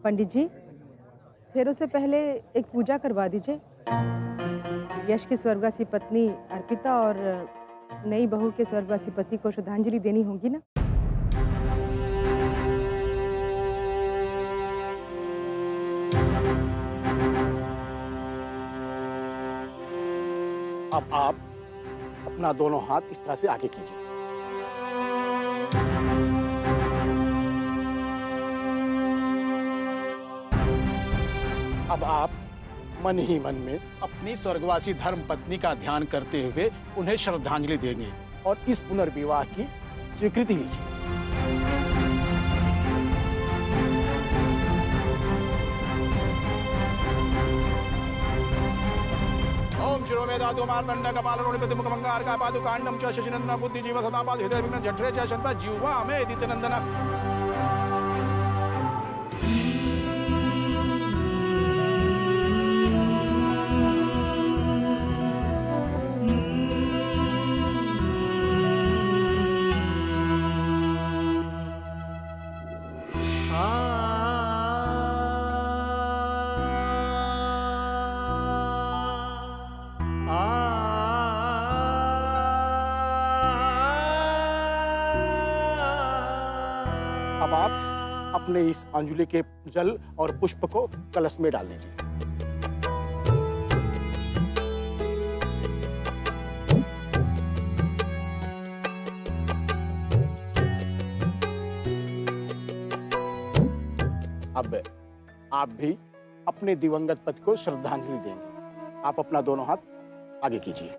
पंडित जी, फेरों से पहले एक पूजा करवा दीजिए। यश की स्वर्गवासी पत्नी अर्पिता और नई बहू के स्वर्गवासी पति को श्रद्धांजलि देनी होगी ना। अब आप अपना दोनों हाथ इस तरह से आगे कीजिए। अब आप मन ही मन में अपनी स्वर्गवासी धर्म पत्नी का ध्यान करते हुए उन्हें श्रद्धांजलि देंगे और इस पुनर्विवाह की स्वीकृति लीजिए। ओम शिरो में धातु मार्तंड कपाल रोणिपति मुखमंगार का पादु कांडम च शशिनंदन बुद्धि जीव सदापाद हृदय विघ्न जठरे च शनपा जीवा में दित्य नंदन। अब आप अपने इस अंजुलि के जल और पुष्प को कलश में डाल दीजिए। अब आप भी अपने दिवंगत पति को श्रद्धांजलि देंगे। आप अपना दोनों हाथ आगे कीजिए।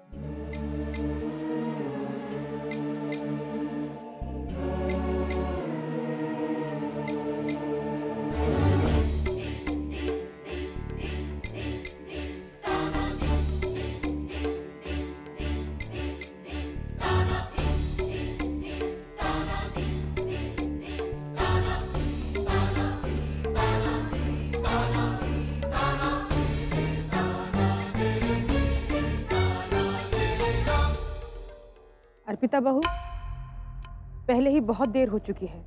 अर्पिता बहू, पहले ही बहुत देर हो चुकी है।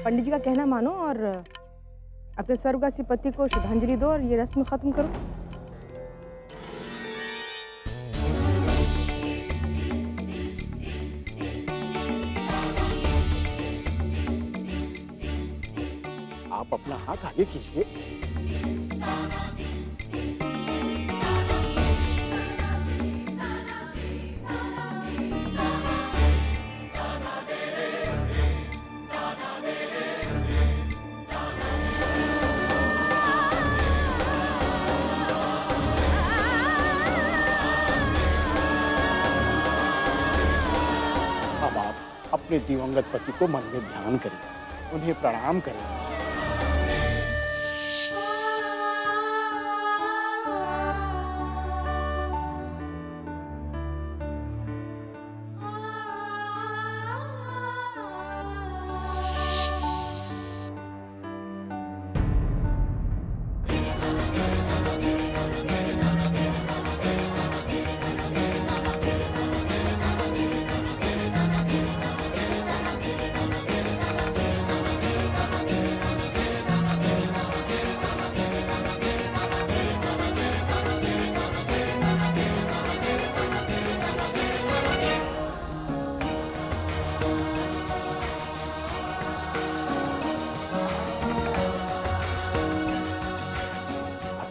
पंडित जी का कहना मानो और अपने स्वर्गवासी पति को श्रद्धांजलि दो और ये रस्म खत्म करो। आप अपना हाथ आगे कीजिए। अब आप अपने दिवंगत पति को मन में ध्यान करें, उन्हें प्रणाम करें।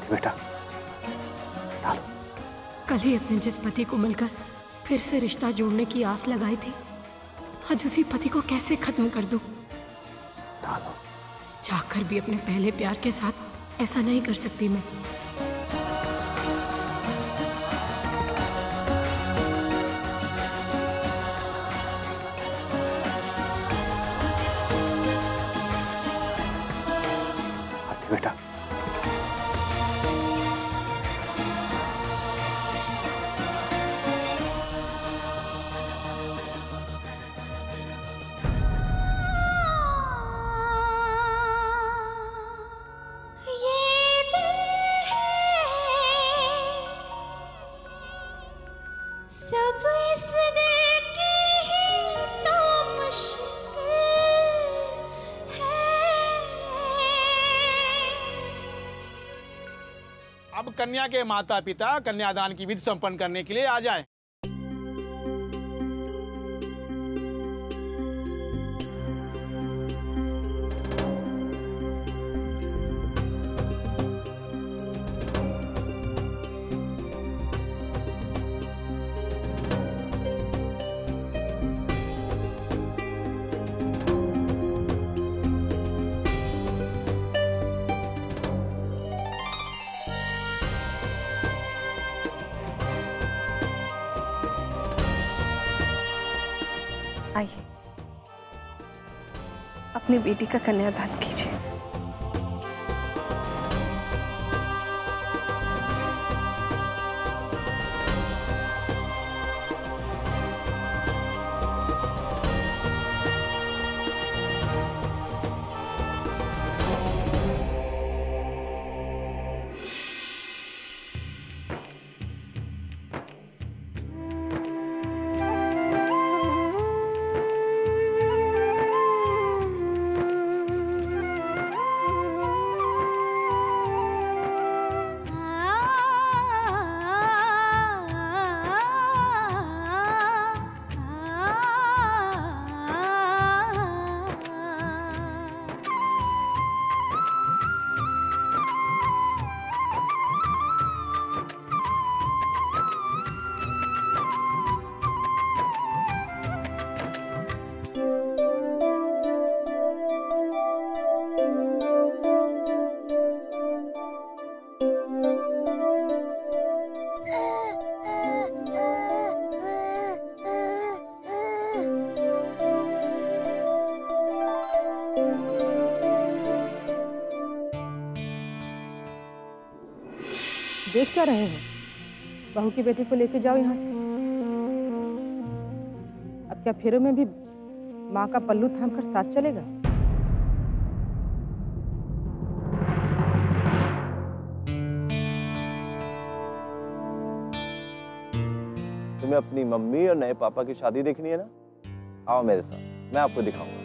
बेटा, कल ही अपने जिस पति को मिलकर फिर से रिश्ता जोड़ने की आस लगाई थी, आज उसी पति को कैसे खत्म कर दूं? चाहकर भी अपने पहले प्यार के साथ ऐसा नहीं कर सकती मैं। बेटा, सब इस दिल की ही तो मुश्किल है। अब कन्या के माता पिता कन्यादान की विधि संपन्न करने के लिए आ जाएं। आइए, अपनी बेटी का कन्यादान कीजिए। देख क्या रहे हैं? बहू की बेटी को लेके जाओ यहाँ से। अब क्या फेरों में भी माँ का पल्लू थामकर साथ चलेगा? तुम्हें अपनी मम्मी और नए पापा की शादी देखनी है ना? आओ मेरे साथ, मैं आपको दिखाऊंगा।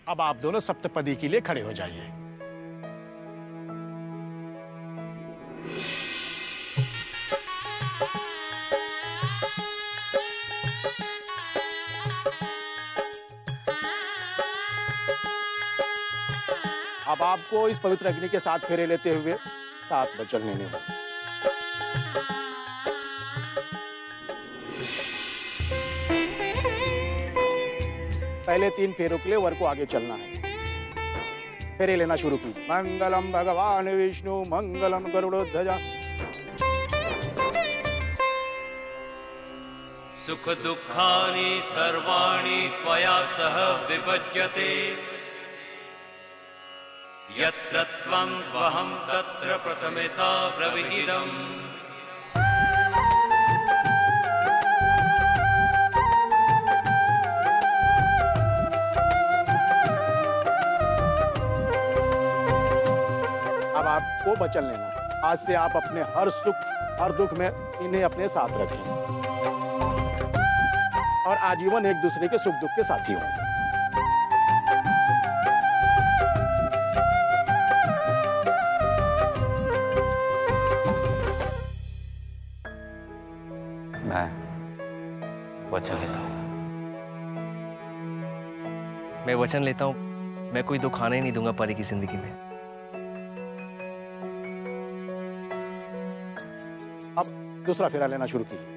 अब आप दोनों सप्तपदी के लिए खड़े हो जाइए। अब आपको इस पवित्र अग्नि के साथ फेरे लेते हुए 7 वचन लेने होंगे। पहले 3 फेरों के लिए वर को आगे चलना है। फेरे लेना शुरू कीजिए। मंगलम भगवान विष्णु मंगलम गरुड़ध्वजा। सुख दुखानि सर्वाणि त्वया सह विभज्यते यत्र त्वं त्वहं तत्र प्रथमे सा ब्रवीदम्। अब आपको वचन लेना है। आज से आप अपने हर सुख हर दुख में इन्हें अपने साथ रखें और आजीवन एक दूसरे के सुख दुख के साथी हों। मैं वचन लेता हूँ। मैं वचन लेता हूँ, मैं कोई दुख आने नहीं दूंगा परी की जिंदगी में। अब दूसरा फेरा लेना शुरू कीजिए।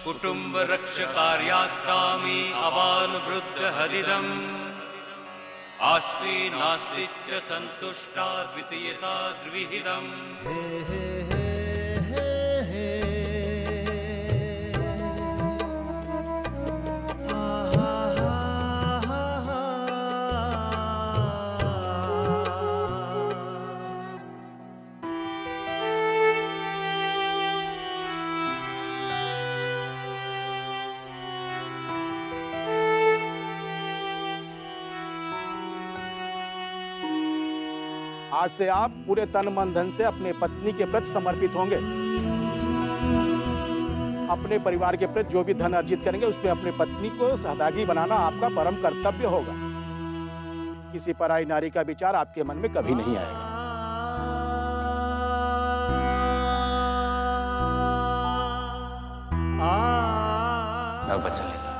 कुटुंब रक्ष कार्यास्तामि अबाल वृद्ध हदिदम आस्मि नास्ति च संतुष्टा द्वितीय सा द्विविधम्। आज से आप पूरे तन मन धन से अपने पत्नी के प्रति समर्पित होंगे। अपने परिवार के प्रति जो भी धन अर्जित करेंगे उसमें अपने पत्नी को सहभागी बनाना आपका परम कर्तव्य होगा। किसी पराई नारी का विचार आपके मन में कभी नहीं आएगा। मैं वचन लेता हूं,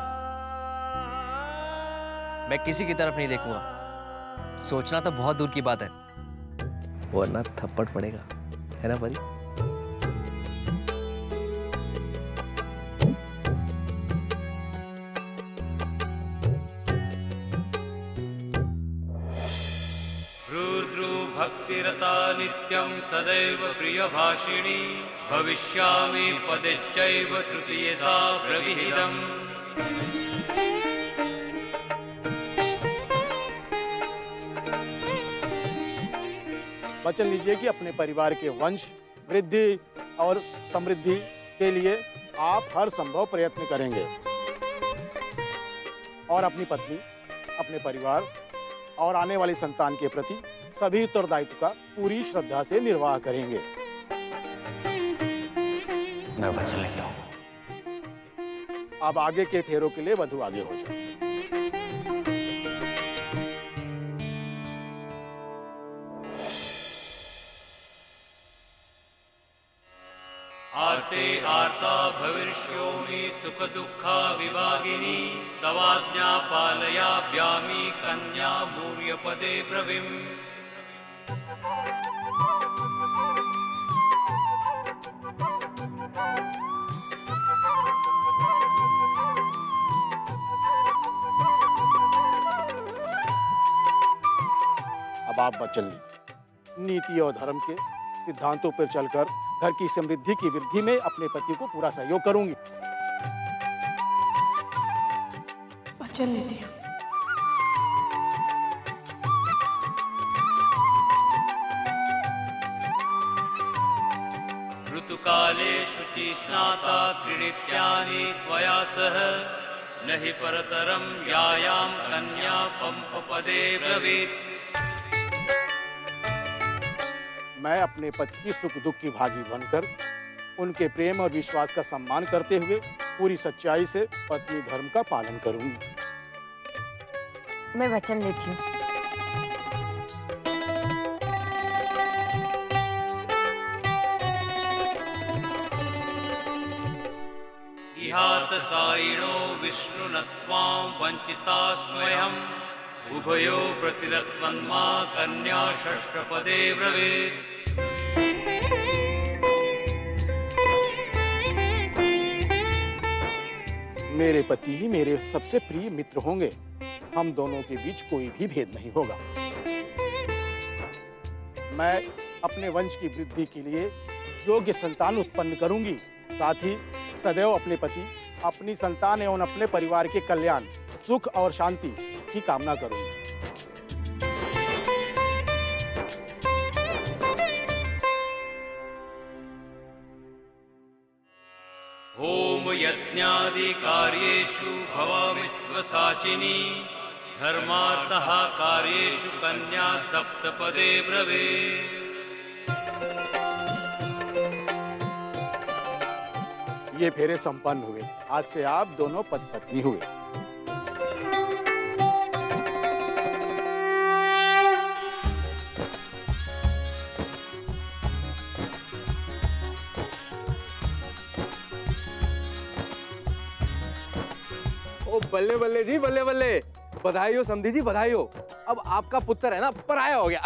मैं किसी की तरफ नहीं देखूंगा। सोचना तो बहुत दूर की बात है, वरना थप्पड़ पड़ेगा, है ना परी? रुद्रो भक्तिरता नित्यं सदैव प्रियभाषिणी भविष्यामि पदेच्चैव तृतीये सा प्रविहितम्। वचन लीजिए कि अपने परिवार के वंश वृद्धि और समृद्धि के लिए आप हर संभव प्रयत्न करेंगे और अपनी पत्नी, अपने परिवार और आने वाली संतान के प्रति सभी उत्तरदायित्व का पूरी श्रद्धा से निर्वाह करेंगे। मैं वचन लेता हूं। अब आगे के फेरों के लिए वधू आगे हो जाए। आर्ते आर्ता भविष्योमि सुख दुःखा विभागिनी तवाज्ञा पालयाम्यामि कन्या मूर्यपदे ब्रवीम्। अब आप वचन लीजिए, नीति और धर्म के सिद्धांतों पर चलकर घर की समृद्धि की वृद्धि में अपने पति को पूरा सहयोग करूंगी। वचन लेती हूँ। ऋतुकाले शुचि स्नाता क्रीडित्यानि त्वया सह न हि परतरं यायां कन्या पंपपदे ब्रवीत्। मैं अपने पति की सुख दुख की भागी बनकर उनके प्रेम और विश्वास का सम्मान करते हुए पूरी सच्चाई से पत्नी धर्म का पालन करूंगी। मैं वचन लेती हूँ। इहात सायिणो विष्णुनस्त्वां वञ्चितास्म्यहम् उभयो प्रतिरत्वन्मा कन्या षष्ठपदे ब्रवीत्। मेरे पति ही मेरे सबसे प्रिय मित्र होंगे। हम दोनों के बीच कोई भी भेद नहीं होगा। मैं अपने वंश की वृद्धि के लिए योग्य संतान उत्पन्न करूंगी। साथ ही सदैव अपने पति, अपनी संतान एवं अपने परिवार के कल्याण, सुख और शांति की कामना करूंगी। होम यज्ञादि कार्येषु भवामित्वसाचिनी धर्मार्थः कार्येषु कन्या सप्तपदे ब्रवीत्। ये फेरे संपन्न हुए। आज से आप दोनों पति पत्नी हुए। ओ बल्ले बल्ले जी, बल्ले बल्ले, बधाई हो समधी जी, बधाई हो। अब आपका पुत्र है ना पराया हो गया।